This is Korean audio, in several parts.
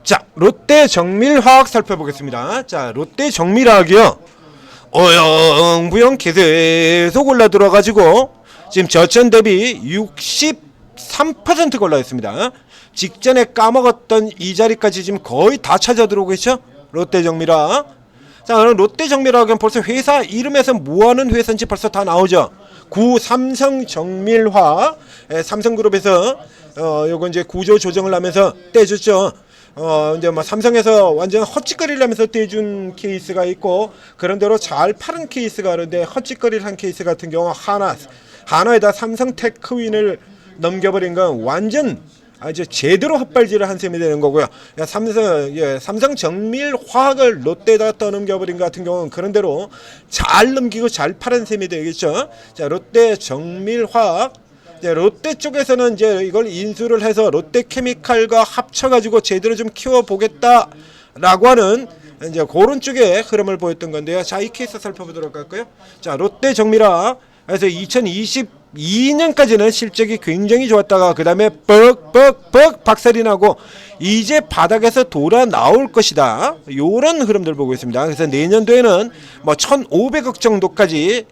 자, 롯데 정밀화학 살펴보겠습니다. 자, 롯데 정밀화학이요. 어영부영 계속 올라 들어가지고 지금 저점 대비 63% 올라 있습니다. 직전에 까먹었던 이 자리까지 지금 거의 다 찾아 들어오고 있죠. 롯데 정밀화학. 자, 그럼 롯데 정밀화학은 벌써 회사 이름에서 뭐하는 회사인지 벌써 다 나오죠. 구 삼성 정밀화학, 삼성그룹에서 요거 이제 구조 조정을 하면서 떼줬죠. 이제 뭐 삼성에서 완전 헛짓거리를 하면서 떼준 케이스가 있고, 그런 대로 잘 파는 케이스가 있는데, 헛짓거리를 한 케이스 같은 경우 하나에다 삼성 테크윈을 넘겨버린 건 완전 아주 제대로 헛발질을 한 셈이 되는 거고요. 삼성 정밀화학을 롯데에다 떠넘겨버린 것 같은 경우는 그런 대로 잘 넘기고 잘 파는 셈이 되겠죠. 자, 롯데 정밀화학. 이제 롯데 쪽에서는 이제 이걸 인수를 해서 롯데케미칼과 합쳐가지고 제대로 좀 키워보겠다라고 하는 이제 그런 쪽의 흐름을 보였던 건데요. 자, 이 케이스 살펴보도록 할까요? 자, 롯데 정밀화학. 그래서 2022년까지는 실적이 굉장히 좋았다가 그 다음에 뻑 박살이 나고 이제 바닥에서 돌아 나올 것이다. 요런 흐름들 보고 있습니다. 그래서 내년도에는 뭐 1,500억 정도까지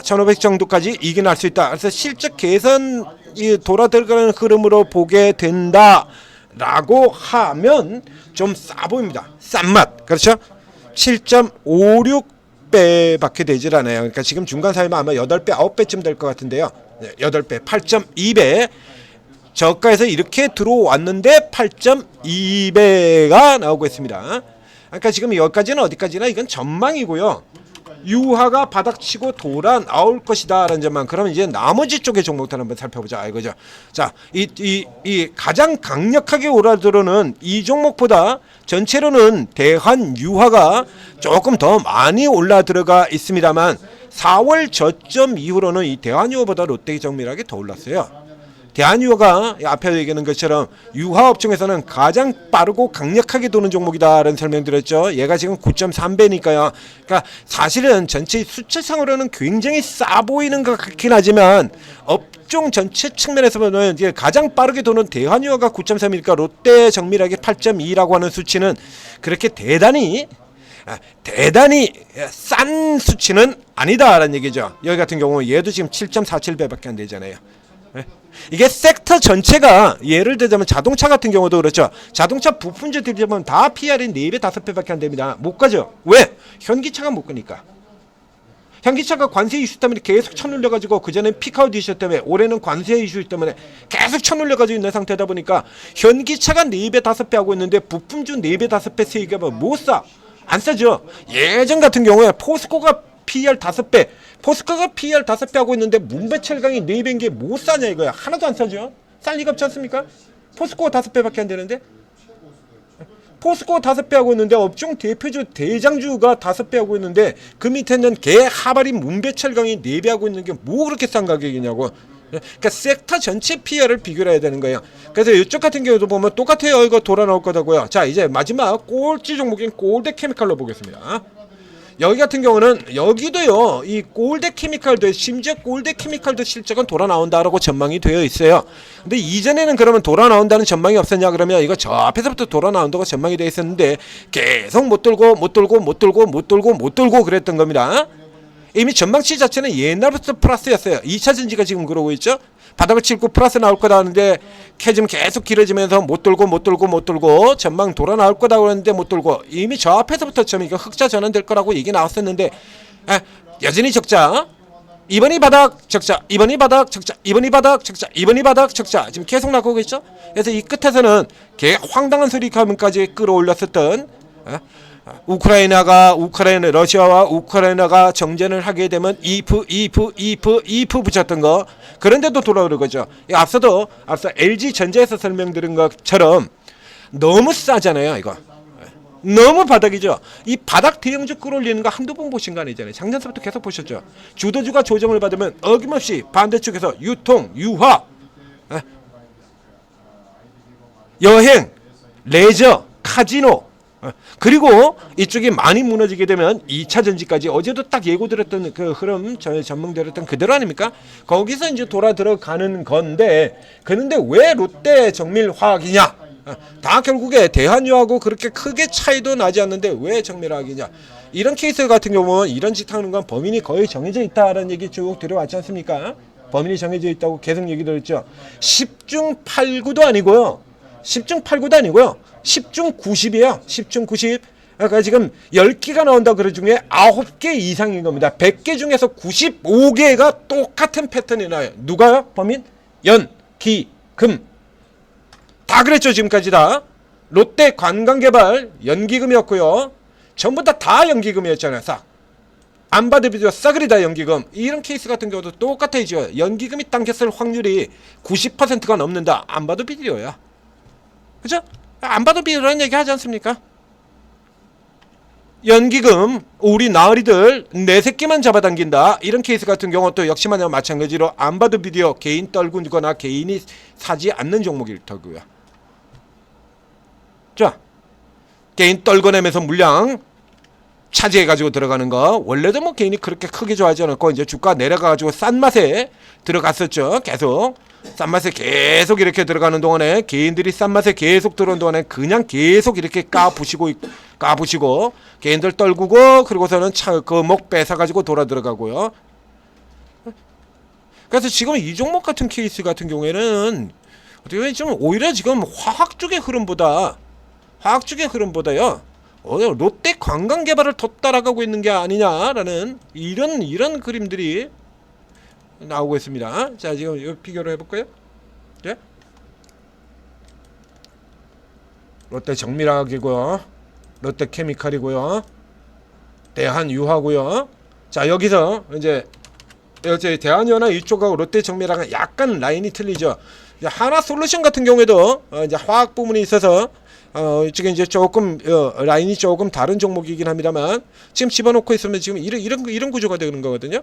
1,500 정도까지 이겨낼 수 있다. 그래서 실적 개선이 돌아 들어가는 흐름으로 보게 된다라고 하면 좀 싸 보입니다. 싼 맛. 그렇죠? 7.56 배밖에 되질 않아요. 그러니까 지금 중간 사이면 아마 8배, 9배쯤 될 것 같은데요. 8배, 8.2배. 저가에서 이렇게 들어왔는데 8.2배가 나오고 있습니다. 그러니까 지금 여기까지는 어디까지나 이건 전망이고요. 유화가 바닥치고 돌아 나올 것이다 라는 점만. 그러면 이제 나머지 쪽의 종목들 한번 살펴보자 이거죠. 자, 이 가장 강력하게 오르드는 이 종목보다 전체로는 대한유화가 조금 더 많이 올라 들어가 있습니다만 4월 저점 이후로는 이 대한유화보다 롯데정밀하게 더 올랐어요. 대한유화가 앞에 얘기하는 것처럼 유화업종에서는 가장 빠르고 강력하게 도는 종목이다라는 설명드렸죠. 얘가 지금 9.3배니까요. 그러니까 사실은 전체 수치상으로는 굉장히 싸 보이는 것 같긴 하지만 업종 전체 측면에서 보면 이제 가장 빠르게 도는 대한유화가 9.3이니까 롯데 정밀하게 8.2라고 하는 수치는 그렇게 대단히 싼 수치는 아니다라는 얘기죠. 여기 같은 경우 얘도 지금 7.47배밖에 안 되잖아요. 이게 섹터 전체가 예를 들자면 자동차 같은 경우도 그렇죠. 자동차 부품주 들자면 다 PR이 4배 5배밖에 안 됩니다. 못 가죠. 왜? 현기차가 못 가니까. 현기차가 관세 이슈 때문에 계속 쳐눌려가지고 그전엔 피크아웃 이슈 때문에 올해는 관세 이슈 때문에 계속 쳐눌려가지고 있는 상태다 보니까 현기차가 4배 5배 하고 있는데 부품주 4배 5배 세이가면 못 사. 안 싸죠. 예전 같은 경우에 포스코가 PR 5배, 포스코가 PR 5배 하고 있는데 문배철강이 4배인 게 못 사냐 이거야. 하나도 안 사죠. 쌀 리가 없지 않습니까? 포스코가 5배밖에 안 되는데. 포스코가 5배 하고 있는데 업종 대표주 대장주가 5배 하고 있는데 그 밑에는 개 하바리 문배철강이 4배 하고 있는 게 뭐 그렇게 싼 가격이냐고. 그러니까 섹터 전체 PR을 비교를 해야 되는 거예요. 그래서 이쪽 같은 경우도 보면 똑같아요. 이거 돌아 나올 거다고요. 자, 이제 마지막 꼴찌 종목인 골드케미칼로 보겠습니다. 여기 같은 경우는 여기도요, 이 골드케미칼도 심지어 골드케미칼도 실적은 돌아 나온다라고 전망이 되어 있어요. 근데 이전에는 그러면 돌아 나온다는 전망이 없었냐 그러면 이거 저 앞에서부터 돌아 나온다고 전망이 되어 있었는데 계속 못 돌고 그랬던 겁니다. 이미 전망치 자체는 옛날부터 플러스였어요. 2차 전지가 지금 그러고 있죠. 바닥을 치고 플러스 나올 거다 하는데 캐즘 계속 길어지면서 못 돌고 전망 돌아 나올 거다 그러는데 못 돌고 이미 저 앞에서부터 좀 이거 흑자 전환될 거라고 얘기 나왔었는데 여전히 적자. 이번이 바닥 적자, 이번이 바닥 적자, 이번이 바닥 적자, 이번이 바닥 적자 지금 계속 나오고 있죠. 그래서 이 끝에서는 개 황당한 소리감까지 끌어올렸었던 러시아와 우크라이나가 정전을 하게 되면 if 붙였던 거. 그런데도 돌아오는 거죠. 앞서 LG 전자에서 설명드린 것처럼 너무 싸잖아요, 이거. 너무 바닥이죠. 이 바닥 대형주 끌어올리는 거 한두 번 보신 거 아니잖아요. 작년서부터 계속 보셨죠. 주도주가 조정을 받으면 어김없이 반대쪽에서 유통, 유화, 여행, 레저, 카지노, 그리고 이쪽이 많이 무너지게 되면 2차 전지까지 어제도 딱 예고드렸던 그 흐름 전망드렸던 그대로 아닙니까? 거기서 이제 돌아 들어가는 건데 그런데 왜 롯데 정밀화학이냐? 다 결국에 대한유하고 그렇게 크게 차이도 나지 않는데 왜 정밀화학이냐. 이런 케이스 같은 경우는 이런 짓 하는 건 범인이 거의 정해져 있다라는 얘기 쭉 들어왔지 않습니까? 범인이 정해져 있다고 계속 얘기 들었죠. 10중 8구도 아니고요. 10중 8구도 아니고요. 10중 90이에요. 10중 90. 그러니까 지금 10개가 나온다 그래 중에 9개 이상인 겁니다. 100개 중에서 95개가 똑같은 패턴이 나요. 누가요? 범인? 연, 기, 금. 다 그랬죠. 지금까지 다. 롯데 관광개발 연기금이었고요. 전부 다 연기금이었잖아요. 싹. 안 받으면 싸그리 다 연기금. 이런 케이스 같은 경우도 똑같아지죠. 연기금이 당겼을 확률이 90%가 넘는다. 안 봐도 비디오야. 그죠? 안 봐도 비디오라는 얘기 하지 않습니까? 연기금 우리 나으리들 내 새끼만 잡아당긴다. 이런 케이스 같은 경우 또 역시마냥 마찬가지로 안 봐도 비디오 개인 떨구거나 개인이 사지 않는 종목일 터고요. 자, 개인 떨궈내면서 물량 차지해가지고 들어가는 거. 원래도 뭐 개인이 그렇게 크게 좋아하지 않았고 이제 주가 내려가가지고 싼 맛에 들어갔었죠. 계속 싼 맛에 계속 이렇게 들어가는 동안에 개인들이 싼 맛에 계속 들어오는 동안에 그냥 계속 이렇게 까부시고 개인들 떨구고 그리고서는 그 목 뺏어가지고 돌아 들어가고요. 그래서 지금 이 종목 같은 케이스 같은 경우에는 어떻게 보면 좀 오히려 지금 화학 쪽의 흐름보다요. 롯데 관광개발을 더 따라가고 있는 게 아니냐라는 이런 그림들이 나오고 있습니다. 자, 지금 이 비교를 해볼까요? 네? 롯데 정밀화학이고요. 롯데 케미칼이고요. 대한유화고요. 자, 여기서 이제 대한유화나 이쪽하고 롯데 정밀화학은 약간 라인이 틀리죠. 하나솔루션 같은 경우에도 이제 화학 부분이 있어서 이쪽에 이제 조금 라인이 조금 다른 종목이긴 합니다만 지금 집어넣고 있으면 지금 이런 구조가 되는 거거든요.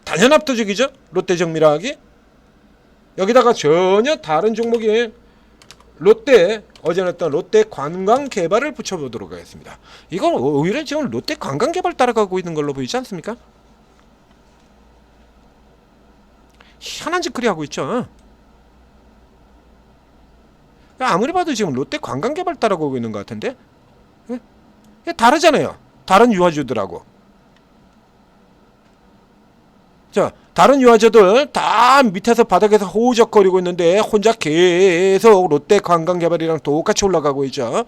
단연 압도적이죠. 롯데 정밀화학이 여기다가 전혀 다른 종목이 롯데 어제 냈던 롯데 관광개발을 붙여보도록 하겠습니다. 이건 오히려 지금 롯데 관광개발 따라가고 있는 걸로 보이지 않습니까? 희한한 짓거리 하고 있죠. 아무리 봐도 지금 롯데 관광개발 따라가고 있는 것 같은데 다르잖아요. 다른 유화주들하고. 자, 다른 유화주들 다 밑에서 바닥에서 호우적거리고 있는데 혼자 계속 롯데 관광개발이랑 똑같이 올라가고 있죠.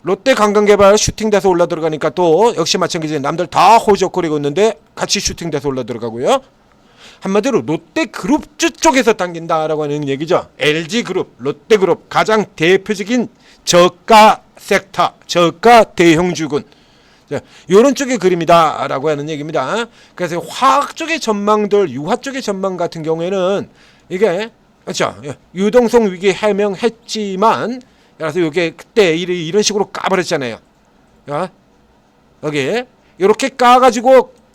롯데 관광개발 슈팅돼서 올라 들어가니까 또 역시 마찬가지로 남들 다 호우적거리고 있는데 같이 슈팅돼서 올라 들어가고요. 한마디로 롯데그룹주 쪽에서 당긴다라고 하는 얘기죠. LG그룹, 롯데그룹 가장 대표적인 저가 섹터, 저가 대형주군. 이런 쪽의 그림이다라고 하는 얘기입니다. 그래서 화학 쪽의 전망들, 유화 쪽의 전망 같은 경우에는 이게 그렇죠. 유동성 위기 해명했지만, 그래서 이게 그때 이런 식으로 까버렸잖아요. 여기 이렇게 까가지고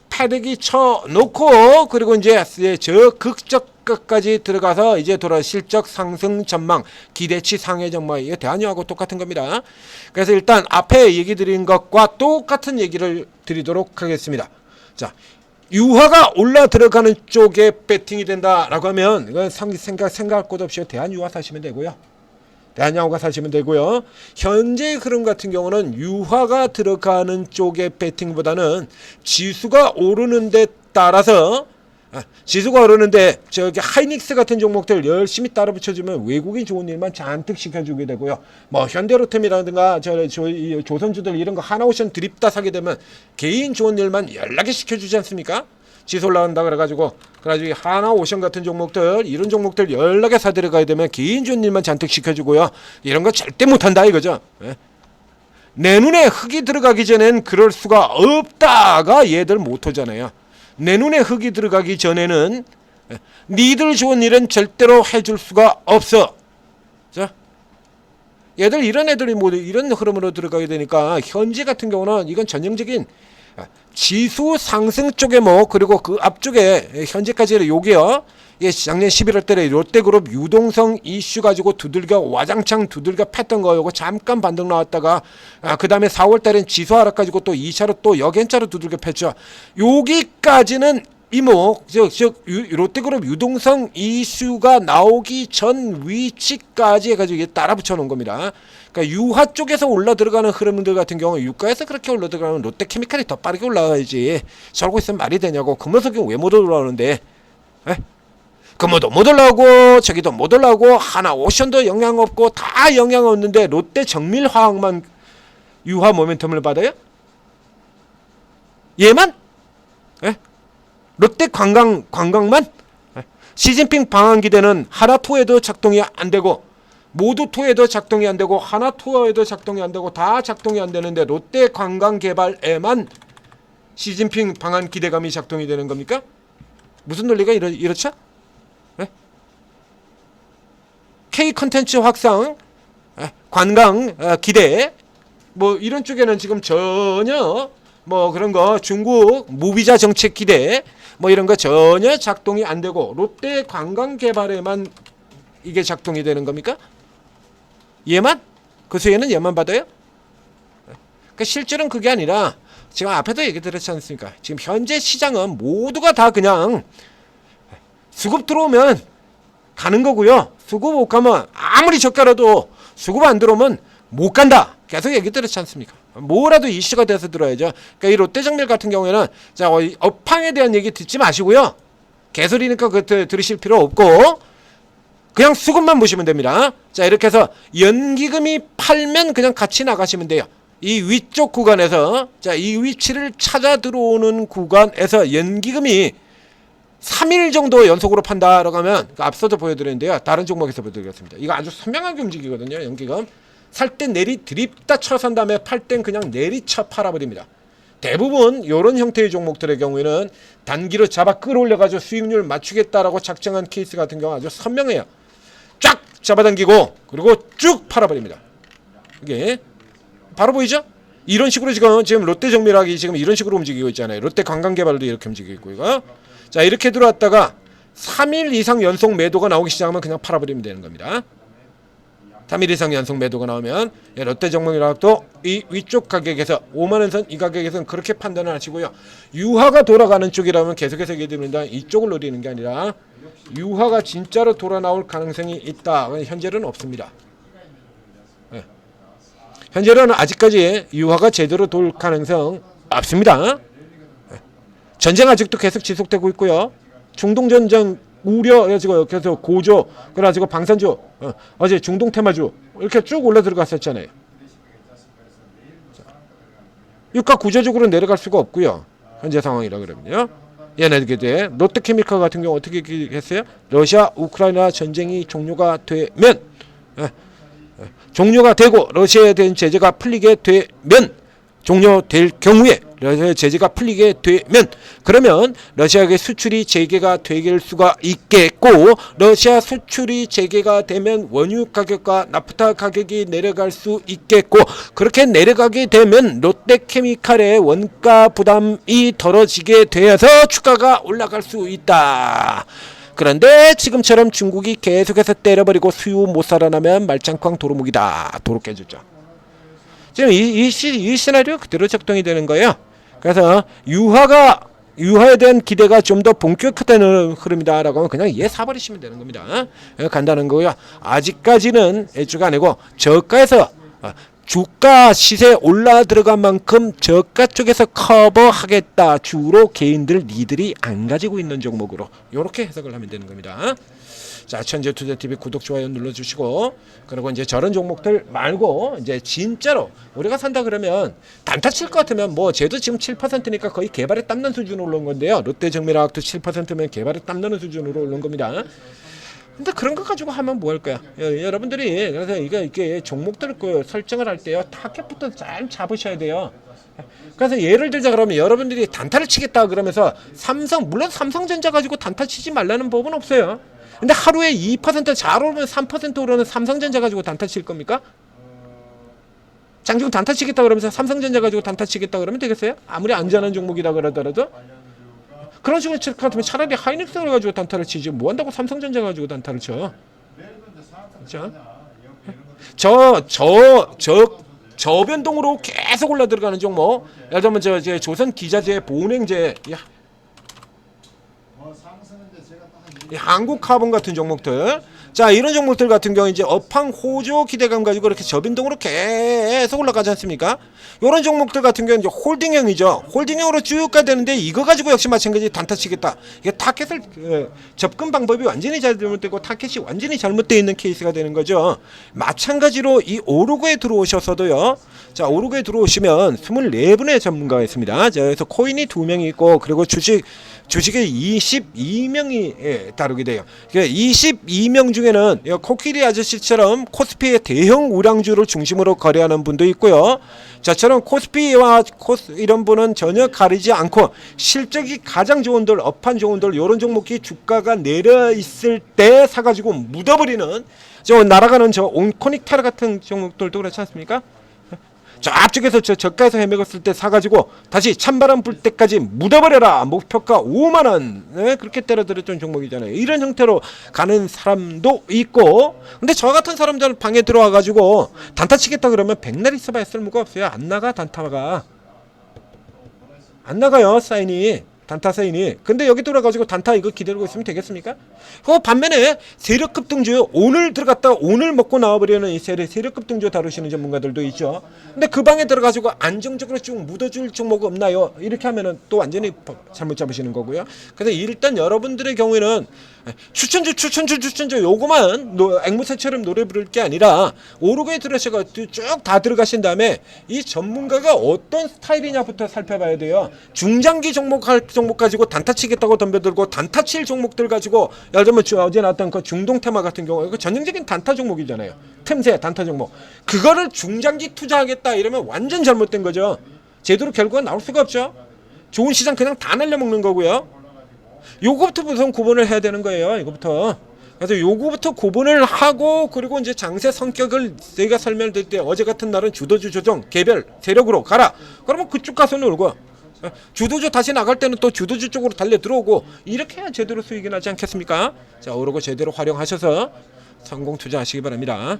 패대기 쳐놓고 그리고 이제 저 극저가까지 들어가서 이제 돌아 실적 상승 전망 기대치 상해 전망 이게 대한유하고 똑같은 겁니다. 그래서 일단 앞에 얘기 드린 것과 똑같은 얘기를 드리도록 하겠습니다. 자, 유화가 올라 들어가는 쪽에 배팅이 된다라고 하면 이건 생각할 것 없이 대한유화 사시면 되고요. 대한유화가 사시면 되고요. 현재 흐름 같은 경우는 유화가 들어가는 쪽의 배팅보다는 지수가 오르는 데 따라서 지수가 오르는데 저기 하이닉스 같은 종목들 열심히 따라 붙여주면 외국인 좋은 일만 잔뜩 시켜주게 되고요. 뭐 현대로템이라든가 조선주들 이런 거 하나오션 드립다 사게 되면 개인 좋은 일만 연락에 시켜주지 않습니까? 지수 올라간다 그래가지고 하나오션 같은 종목들 이런 종목들 연락에 사들어가야 되면 개인 좋은 일만 잔뜩 시켜주고요. 이런 거 절대 못한다 이거죠. 내 눈에 흙이 들어가기 전엔 그럴 수가 없다가 얘들 모토잖아요. 내 눈에 흙이 들어가기 전에는 니들 좋은 일은 절대로 해줄 수가 없어. 자, 얘들 이런 애들이 모두 이런 흐름으로 들어가게 되니까 현재 같은 경우는 이건 전형적인 지수 상승 쪽에 뭐 그리고 그 앞쪽에 현재까지는 요게요. 작년 11월 달에 롯데그룹 유동성 이슈 가지고 와장창 두들겨 팼던 거 요거 잠깐 반등 나왔다가 그 다음에 4월 달엔 지수 하락 가지고 또 2차로 또 역행차로 두들겨 팼죠. 여기까지는 이목 즉 롯데그룹 유동성 이슈가 나오기 전 위치까지 해가지고 이게 따라 붙여놓은 겁니다. 그러니까 유화 쪽에서 올라 들어가는 흐름들 같은 경우 유가에서 그렇게 올라 들어가면 롯데케미칼이 더 빠르게 올라가야지. 저러고 있으면 말이 되냐고. 금호석이 왜 못 올라오는데? 금호도 못 올라오고 저기도 못 올라오고 하나 오션도 영향 없고 다 영향 없는데 롯데 정밀화학만 유화 모멘텀을 받아요? 얘만? 롯데 관광만? 시진핑 방한 기대는 하나 투어에도 작동이 안 되고 모두 투어에도 작동이 안 되고 하나 투어에도 작동이 안 되고 다 작동이 안 되는데 롯데 관광 개발에만 시진핑 방한 기대감이 작동이 되는 겁니까? 무슨 논리가 이렇죠? K 컨텐츠 확산, 관광 기대 뭐 이런 쪽에는 지금 전혀 뭐 그런 거 중국 무비자 정책 기대 뭐 이런 거 전혀 작동이 안 되고 롯데 관광 개발에만 이게 작동이 되는 겁니까? 얘만? 그 수혜는 얘만 받아요? 그러니까 실제로는 그게 아니라 지금 앞에도 얘기 드렸지 않습니까? 지금 현재 시장은 모두가 다 그냥 수급 들어오면 가는 거고요. 수급 못 가면 아무리 저가라도 수급 안 들어오면 못 간다. 계속 얘기 드렸지 않습니까? 뭐라도 이슈가 돼서 들어야죠. 그러니까 이 롯데정밀 같은 경우에는 자 업황에 대한 얘기 듣지 마시고요. 개소리니까 그것도 들으실 필요 없고 그냥 수급만 보시면 됩니다. 자 이렇게 해서 연기금이 팔면 그냥 같이 나가시면 돼요. 이 위쪽 구간에서 자 이 위치를 찾아 들어오는 구간에서 연기금이 3일 정도 연속으로 판다라고 하면 앞서도 보여드렸는데요. 다른 종목에서 보여드리겠습니다. 이거 아주 선명하게 움직이거든요. 연기금. 살 땐 내리 드립다 쳐산 다음에 팔 땐 그냥 내리쳐 팔아버립니다. 대부분 이런 형태의 종목들의 경우에는 단기로 잡아 끌어올려가지고 수익률 맞추겠다라고 작정한 케이스 같은 경우 아주 선명해요. 쫙 잡아당기고 그리고 쭉 팔아버립니다. 이게 바로 보이죠? 이런 식으로 지금 롯데정밀하게 지금 이런 식으로 움직이고 있잖아요. 롯데관광개발도 이렇게 움직이고 있고요. 자 이렇게 들어왔다가 3일 이상 연속 매도가 나오기 시작하면 그냥 팔아버리면 되는 겁니다. 3일 이상 연속 매도가 나오면 롯데정밀화학도 이 위쪽 가격에서 5만원선 이 가격에서는 그렇게 판단을 하시고요. 유화가 돌아가는 쪽이라면 계속해서 얘기드립니다. 이쪽을 노리는 게 아니라 유화가 진짜로 돌아 나올 가능성이 있다. 현재는 없습니다. 네. 현재는 아직까지 유화가 제대로 돌 가능성 없습니다. 네. 전쟁 아직도 계속 지속되고 있고요. 중동전쟁 우려가지고 계속 고조 그래가지고 방산주 어제 중동 테마주 이렇게 쭉 올라 들어갔었잖아요. 유가 구조적으로 내려갈 수가 없고요. 현재 상황이라 그러면요. 얘네들에 롯데케미칼 같은 경우 어떻게 했어요? 러시아 우크라이나 전쟁이 종료가 되면 종료가 되고 러시아에 대한 제재가 풀리게 되면 종료될 경우에 러시아 제재가 풀리게 되면 그러면 러시아의 수출이 재개가 될 수가 있겠고 러시아 수출이 재개가 되면 원유 가격과 나프타 가격이 내려갈 수 있겠고 그렇게 내려가게 되면 롯데케미칼의 원가 부담이 덜어지게 되어서 주가가 올라갈 수 있다. 그런데 지금처럼 중국이 계속해서 때려버리고 수요 못 살아나면 말짱꽝 도루묵이다. 도로 깨주죠. 지금 이 시나리오 그대로 작동이 되는 거예요. 그래서 유화에 대한 기대가 좀 더 본격화되는 흐름이다라고 하면 그냥 얘 사버리시면 되는 겁니다. 간다는 거고요. 아직까지는 애주가 아니고 저가에서 주가 시세 올라 들어간 만큼 저가 쪽에서 커버하겠다. 주로 개인들 니들이 안 가지고 있는 종목으로 이렇게 해석을 하면 되는 겁니다. 자, 천재투자TV 구독, 좋아요 눌러주시고 그리고 이제 저런 종목들 말고 이제 진짜로 우리가 산다 그러면 단타 칠 것 같으면 뭐 쟤도 지금 7%니까 거의 개발에 땀난 수준으로 올라온 건데요. 롯데정밀화학도 7%면 개발에 땀나는 수준으로 올라온 겁니다. 근데 그런 거 가지고 하면 뭐 할 거야? 여러분들이 그래서 이게 종목들 그 설정을 할 때요 타겟부터 잘 잡으셔야 돼요. 그래서 예를 들자 그러면 여러분들이 단타를 치겠다 그러면서 물론 삼성전자 가지고 단타 치지 말라는 법은 없어요. 근데 하루에 2%잘 오르면 3% 오르는 삼성전자 가지고 단타 칠 겁니까? 장중 단타 치겠다 그러면서 삼성전자 가지고 단타 치겠다 그러면 되겠어요? 아무리 안전한 종목이라 그러더라도 그런 식으로 칠 것 같으면 차라리 하이닉스를 가지고 단타를 치지 뭐 한다고 삼성전자 가지고 단타를 쳐. 그렇죠? 저변동으로 계속 올라 들어가는 종목. 예를 들면 조선 기자재 보은행재 이 한국카본 같은 종목들. 자, 이런 종목들 같은 경우 이제 업황 호조 기대감 가지고 이렇게 저변동으로 계속 올라가지 않습니까? 이런 종목들 같은 경우는 이제 홀딩형이죠. 홀딩형으로 쭉 가야 되는데 이거 가지고 역시 마찬가지 단타 치겠다. 이게 타켓을 접근 방법이 완전히 잘못되고 타켓이 완전히 잘못되어 있는 케이스가 되는 거죠. 마찬가지로 이 오르고에 들어오셔서도요. 자, 오르고에 들어오시면 24분의 전문가가 있습니다. 자, 그래서 코인이 2명이 있고 그리고 주식에 22명이 다루게 돼요. 22명 중에는 코끼리 아저씨처럼 코스피의 대형 우량주를 중심으로 거래하는 분도 있고요. 저처럼 코스피와 이런 분은 전혀 가리지 않고 실적이 가장 좋은들, 업한 좋은들 이런 종목이 주가가 내려 있을 때 사가지고 묻어버리는 저 날아가는 저 온코닉타르 같은 종목들도 그렇지 않습니까? 저 앞쪽에서 저 저가에서 헤매갔을 때 사가지고 다시 찬바람 불 때까지 묻어버려라. 목표가 5만원. 네? 그렇게 때려들었던 종목이잖아요. 이런 형태로 가는 사람도 있고, 근데 저 같은 사람들 방에 들어와가지고 단타 치겠다 그러면 백날 있어봐야 쓸모가 없어요. 안 나가. 단타가 안 나가요. 사인이, 단타 사인이. 근데 여기 들어가지고 단타 이거 기다리고 있으면 되겠습니까? 반면에 세력급 등주, 오늘 들어갔다 오늘 먹고 나와버리는 이 세력급 등주 다루시는 전문가들도 있죠. 근데 그 방에 들어가지고 안정적으로 쭉 묻어줄 종목 없나요? 이렇게 하면은 또 완전히 잘못 잡으시는 거고요. 그래서 일단 여러분들의 경우에는 추천주 요거만 앵무새처럼 노래 부를 게 아니라 오르고에 들어셔서 쭉 다 들어가신 다음에 이 전문가가 어떤 스타일이냐부터 살펴봐야 돼요. 중장기 종목 할 종목 가지고 단타 치겠다고 덤벼들고 단타 칠 종목들 가지고 예를 들면 어제 나왔던 그 중동 테마 같은 경우 이거 전형적인 단타 종목이잖아요. 틈새 단타 종목. 그거를 중장기 투자하겠다 이러면 완전 잘못된 거죠. 제대로 결과가 나올 수가 없죠. 좋은 시장 그냥 다 날려먹는 거고요. 요거부터 우선 구분을 해야 되는 거예요. 이거부터. 그래서 요거부터 구분을 하고 그리고 이제 장세 성격을 제가 설명드릴 때 어제 같은 날은 주도주 조정 개별 세력으로 가라. 그러면 그쪽 가서 놀고 주도주 다시 나갈 때는 또 주도주 쪽으로 달려 들어오고 이렇게 해야 제대로 수익이 나지 않겠습니까? 자, 오르고 제대로 활용하셔서 성공 투자하시기 바랍니다.